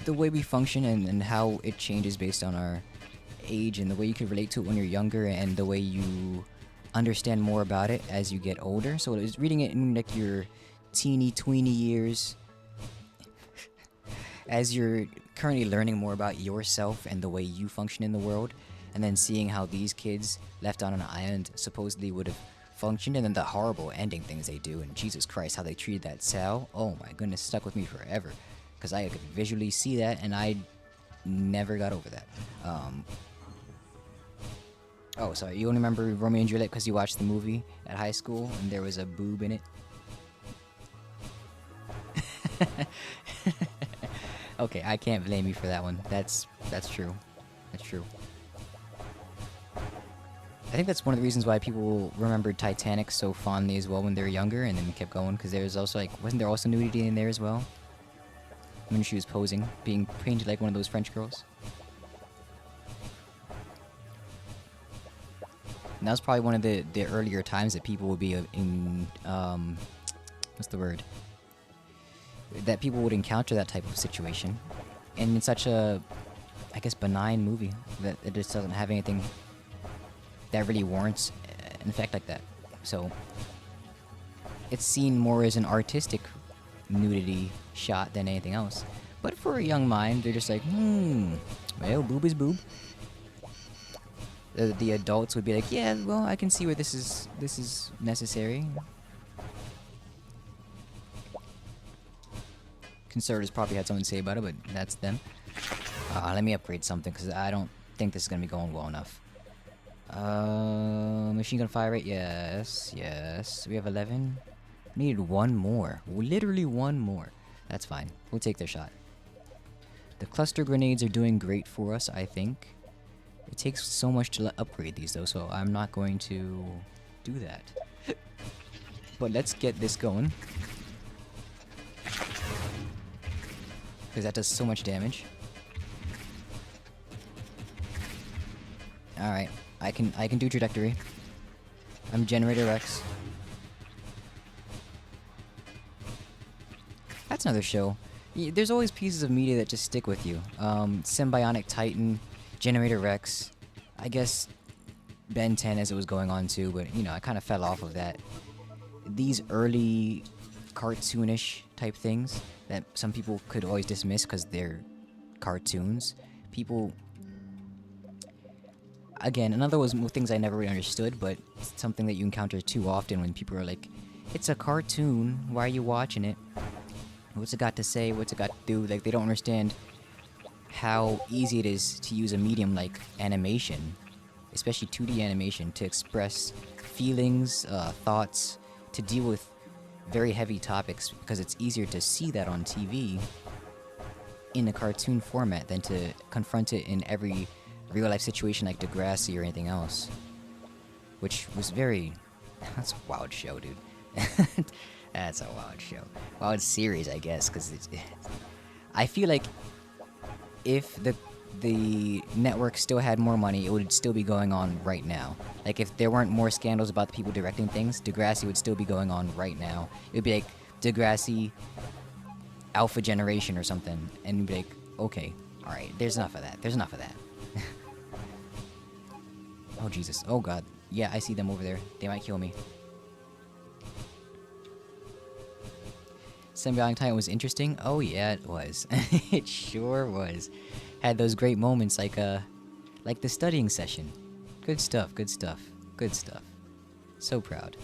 the way we function and how it changes based on our age and the way you can relate to it when you're younger and the way you understand more about it as you get older. So it was reading it in like your teeny tweeny years as you're currently learning more about yourself and the way you function in the world, and then seeing how these kids left on an island supposedly would have functioned, and then the horrible ending things they do, and Jesus Christ, how they treated that Sal. Oh my goodness, stuck with me forever. Because I could visually see that, and I never got over that. Oh, sorry, you only remember Romeo and Juliet because you watched the movie at high school, and there was a boob in it? Okay, I can't blame you for that one. That's true. That's true. I think that's one of the reasons why people remembered Titanic so fondly as well when they were younger, and then kept going, because there was also, like, wasn't there also nudity in there as well? When she was posing, being painted like one of those French girls. And that was probably one of the earlier times that people would be in, what's the word? That people would encounter that type of situation. And it's such a, I guess, benign movie that it just doesn't have anything that really warrants an effect like that. So it's seen more as an artistic nudity shot than anything else. But for a young mind, they're just like, well, boob is boob. The adults would be like, yeah, well, I can see where this is necessary. Conservatives probably had something to say about it, but that's them. Let me upgrade something, because I don't think this is going to be going well enough. Machine gun fire rate, yes, yes. We have 11. Needed one more. Literally one more. That's fine. We'll take their shot. The cluster grenades are doing great for us, I think. It takes so much to upgrade these, though, so I'm not going to do that. But let's get this going. Because that does so much damage. Alright. I can do trajectory. I'm Generator Rex. That's another show. There's always pieces of media that just stick with you. Symbionic Titan, Generator Rex. I guess Ben 10 as it was going on too, but you know, I kind of fell off of that. These early cartoonish type things that some people could always dismiss because they're cartoons. People... Again, another was things I never really understood, but it's something that you encounter too often when people are like, it's a cartoon, why are you watching it? What's it got to say? What's it got to do? Like, they don't understand how easy it is to use a medium like animation, especially 2D animation, to express feelings, thoughts, to deal with very heavy topics, because it's easier to see that on TV in a cartoon format than to confront it in every real-life situation like Degrassi or anything else. Which was very... That's a wild show, dude. That's a wild show. Wild series, I guess, because it's... I feel like if the network still had more money, it would still be going on right now. Like, if there weren't more scandals about the people directing things, Degrassi would still be going on right now. It would be like Degrassi Alpha Generation or something, and you'd be like, okay, alright, there's enough of that. There's enough of that. Oh, Jesus. Oh, God. Yeah, I see them over there. They might kill me. Symbiotic Titan was interesting? Oh, yeah, it was. It sure was. Had those great moments like the studying session. Good stuff, good stuff, good stuff. So proud.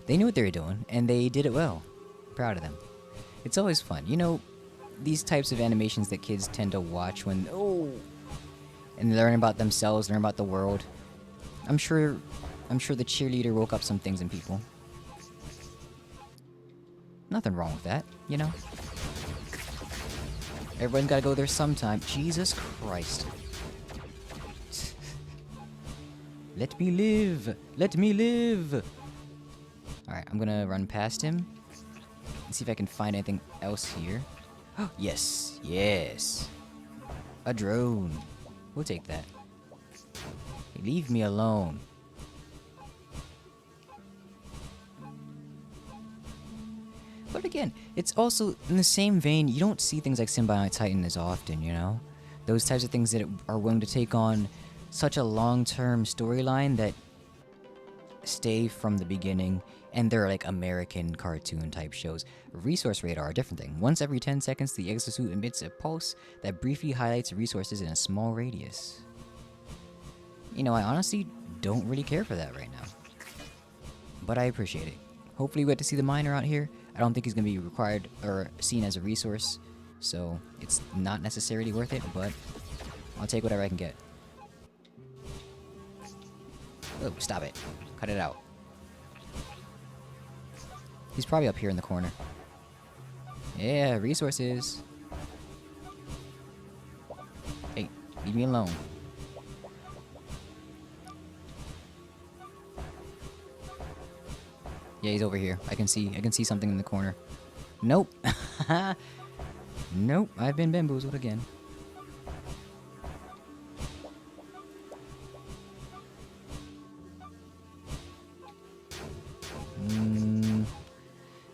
They knew what they were doing, and they did it well. Proud of them. It's always fun. You know, these types of animations that kids tend to watch when... Oh! And learn about themselves, learn about the world. I'm sure the cheerleader woke up some things in people. Nothing wrong with that, you know? Everyone's gotta go there sometime. Jesus Christ. Let me live! Let me live! Alright, I'm gonna run past him. And see if I can find anything else here. Yes! Yes! A drone. We'll take that. Leave me alone. But again, it's also in the same vein, you don't see things like Symbiote Titan as often, you know? Those types of things that are willing to take on such a long-term storyline that stay from the beginning, and they're like American cartoon type shows. Resource radar, a different thing. Once every 10 seconds, the exosuit emits a pulse that briefly highlights resources in a small radius. You know, I honestly don't really care for that right now, but I appreciate it. Hopefully we get to see the miner out here. I don't think he's going to be required or seen as a resource, so it's not necessarily worth it, but I'll take whatever I can get. Oh, stop it. Cut it out. He's probably up here in the corner. Yeah, resources. Hey, leave me alone. Yeah, he's over here. I can see something in the corner. Nope. Nope, I've been bamboozled again. I'm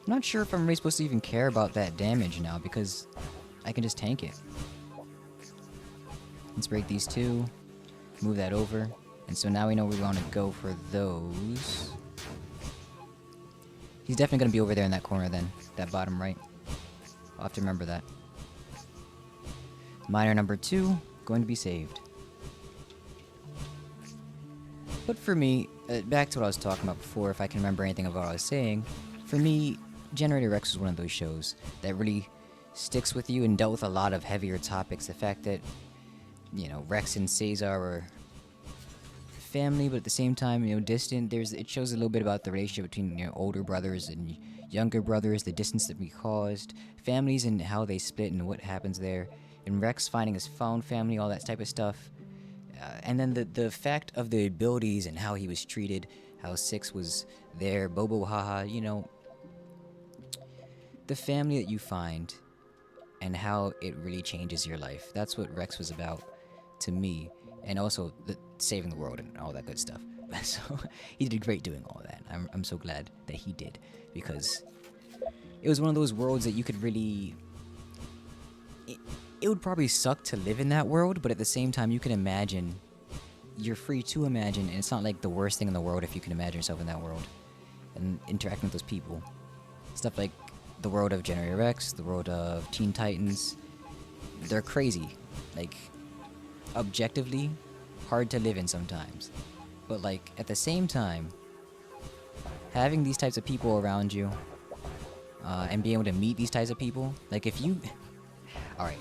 not sure if I'm really supposed to even care about that damage now because I can just tank it. Let's break these two. Move that over. And so now we know we want to go for those. He's definitely going to be over there in that corner then. That bottom right. I'll have to remember that. Miner number 2, going to be saved. But for me, back to what I was talking about before, if I can remember anything of what I was saying, for me, Generator Rex was one of those shows that really sticks with you and dealt with a lot of heavier topics. The fact that, you know, Rex and Caesar were family, but at the same time, you know, distant. It shows a little bit about the relationship between, you know, older brothers and younger brothers, the distance that we caused, families and how they split and what happens there, and Rex finding his found family, all that type of stuff. And then the fact of the abilities and how he was treated, how Six was there, Bobo Haha, you know, the family that you find and how it really changes your life. That's what Rex was about to me. And also saving the world and all that good stuff. So he did great doing all that. I'm so glad that he did, because it was one of those worlds that you could really... It would probably suck to live in that world, but at the same time you can imagine. You're free to imagine, and it's not like the worst thing in the world if you can imagine yourself in that world and interacting with those people. Stuff like the world of Generator Rex, the world of Teen Titans. They're crazy. Like, objectively hard to live in sometimes, but like at the same time, having these types of people around you and being able to meet these types of people, like if you alright,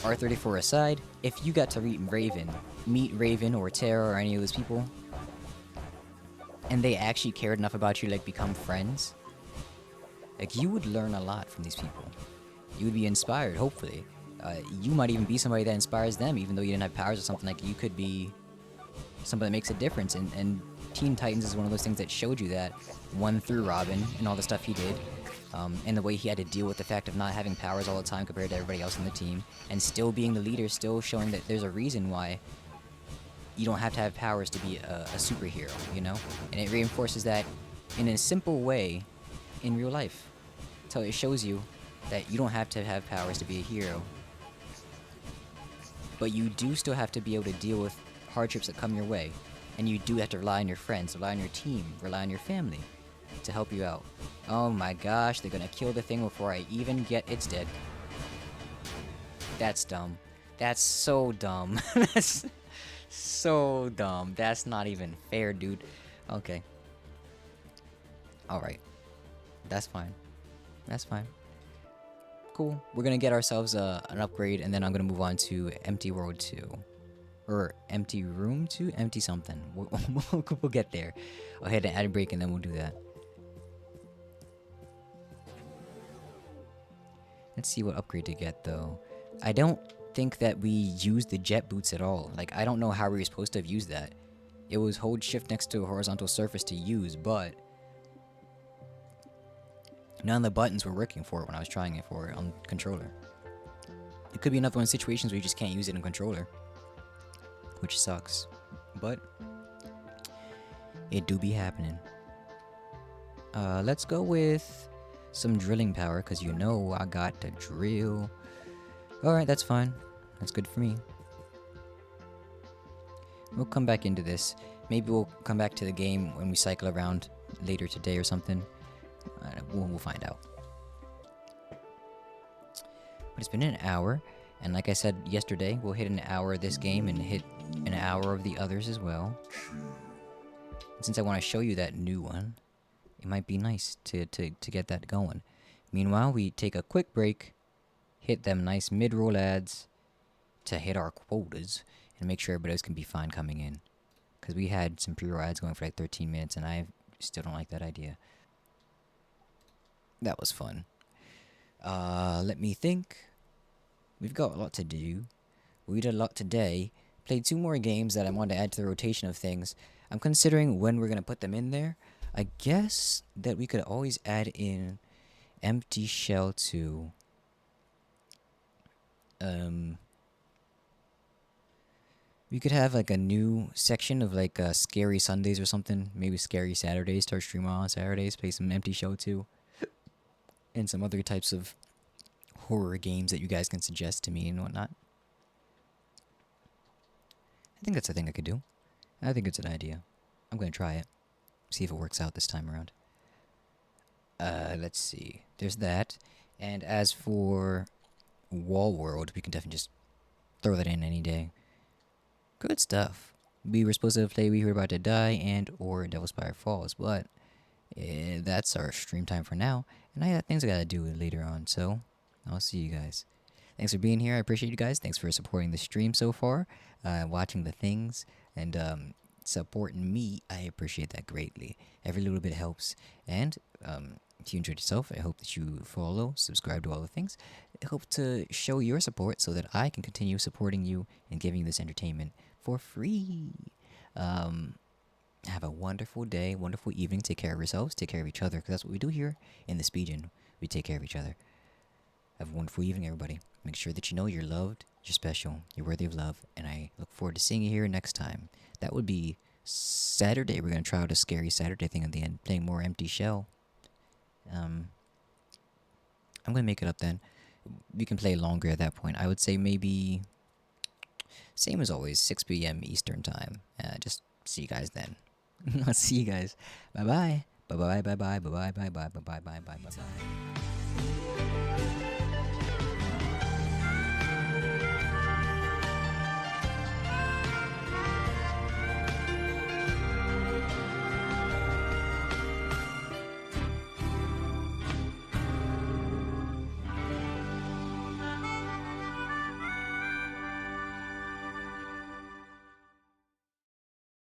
R34 aside, if you got to meet Raven or Terra or any of those people and they actually cared enough about you, like become friends, like you would learn a lot from these people. You would be inspired, hopefully. You might even be somebody that inspires them, even though you didn't have powers or something. Like, you could be somebody that makes a difference. And Teen Titans is one of those things that showed you that. One through Robin and all the stuff he did. And the way he had to deal with the fact of not having powers all the time compared to everybody else on the team. And still being the leader, still showing that there's a reason why you don't have to have powers to be a superhero, you know? And it reinforces that in a simple way in real life. So it shows you that you don't have to have powers to be a hero. But you do still have to be able to deal with hardships that come your way. And you do have to rely on your friends, rely on your team, rely on your family to help you out. Oh my gosh, they're gonna kill the thing before I even get... It's dead. That's dumb. That's so dumb. That's so dumb. That's not even fair, dude. Okay. Alright. That's fine. That's fine. Cool. We're gonna get ourselves an upgrade, and then I'm gonna move on to Empty World 2. Or Empty Room 2? Empty something. We'll get there. I'll hit an ad break, and then we'll do that. Let's see what upgrade to get, though. I don't think that we used the jet boots at all. Like, I don't know how we were supposed to have used that. It was hold shift next to a horizontal surface to use, but none of the buttons were working for it when I was trying it for it on controller. It could be another one of the situations where you just can't use it in controller, which sucks. But it do be happening. Let's go with some drilling power, because you know I got to drill. Alright, that's fine. That's good for me. We'll come back into this. Maybe we'll come back to the game when we cycle around later today or something. We'll find out. But it's been an hour, and like I said yesterday, we'll hit an hour of this game and hit an hour of the others as well. And since I want to show you that new one, it might be nice to get that going. Meanwhile, we take a quick break, hit them nice mid-roll ads to hit our quotas, and make sure everybody else can be fine coming in. Because we had some pre-roll ads going for like 13 minutes, and I still don't like that idea. That was fun. Let me think. We've got a lot to do. We did a lot today. Played 2 more games that I wanted to add to the rotation of things. I'm considering when we're going to put them in there. I guess that we could always add in Empty Shell 2. We could have like a new section of like Scary Sundays or something. Maybe Scary Saturdays. Start streaming on Saturdays. Play some Empty Shell 2. And some other types of horror games that you guys can suggest to me and whatnot. I think that's a thing I could do. I think it's an idea. I'm going to try it. See if it works out this time around. Let's see. There's that. And as for Wall World, we can definitely just throw that in any day. Good stuff. We were supposed to play We Were About to Die and or Devil's Spire Falls, but that's our stream time for now. And I got things I gotta do later on, so I'll see you guys. Thanks for being here. I appreciate you guys. Thanks for supporting the stream so far, watching the things, and supporting me. I appreciate that greatly. Every little bit helps. And if you enjoyed yourself, I hope that you follow, subscribe to all the things. I hope to show your support so that I can continue supporting you and giving you this entertainment for free. Have a wonderful day, wonderful evening. Take care of yourselves, take care of each other, because that's what we do here in this region. We take care of each other. Have a wonderful evening, everybody. Make sure that you know you're loved, you're special, you're worthy of love, and I look forward to seeing you here next time. That would be Saturday. We're going to try out a Scary Saturday thing at the end, playing more Empty Shell. I'm going to make it up then. We can play longer at that point. I would say maybe, same as always, 6 p.m. Eastern Time. Just see you guys then. I'll see you guys. Bye-bye. Bye-bye, bye-bye, bye-bye, bye-bye, bye-bye, bye-bye, bye-bye.